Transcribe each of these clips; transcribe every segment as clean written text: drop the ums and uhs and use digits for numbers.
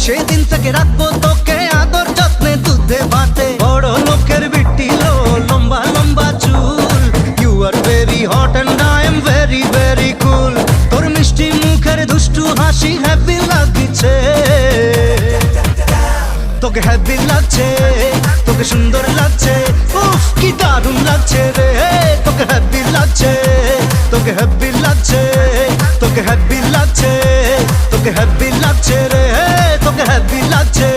সেদিন থেকে রাখবো তোকে আদর যত্নে দুধে ভাতে। বড় লোকের বিটি লো, লম্বা লম্বা চুল। You are very hot and I am very very cool. তোর মিষ্টি মুখের দুষ্টু হাসি হ্যাপি লাগছে, তোকে হ্যাপি লাগছে, তোকে সুন্দর লাগছে। উফ কি দারুণ লাগছে রে, তোকে হ্যাপি লাগছে, তোকে হ্যাপি লাগছে, তোকে হ্যাপি লাগছে, তোকে হ্যাপি লাগছে রে, তোকে হ্যাপি লাগছে।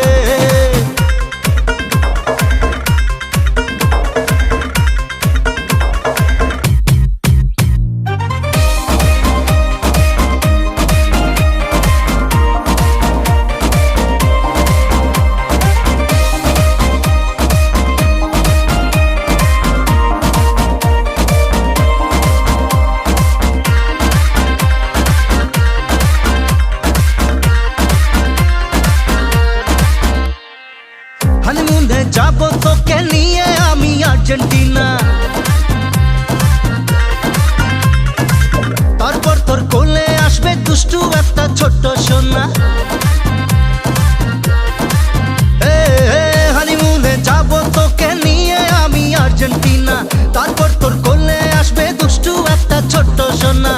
হানিমুনে যাবো তোকে নিয়ে আমি আর্জেন্টিনা, তারপর তোর কোলে আসবে দুষ্টু একটা ছোট্ট সোনা। হানিমুনে যাবো তোকে নিয়ে আমি আর্জেন্টিনা, তারপর তোর কোলে আসবে দুষ্টু একটা ছোট্ট সোনা।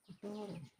Betul.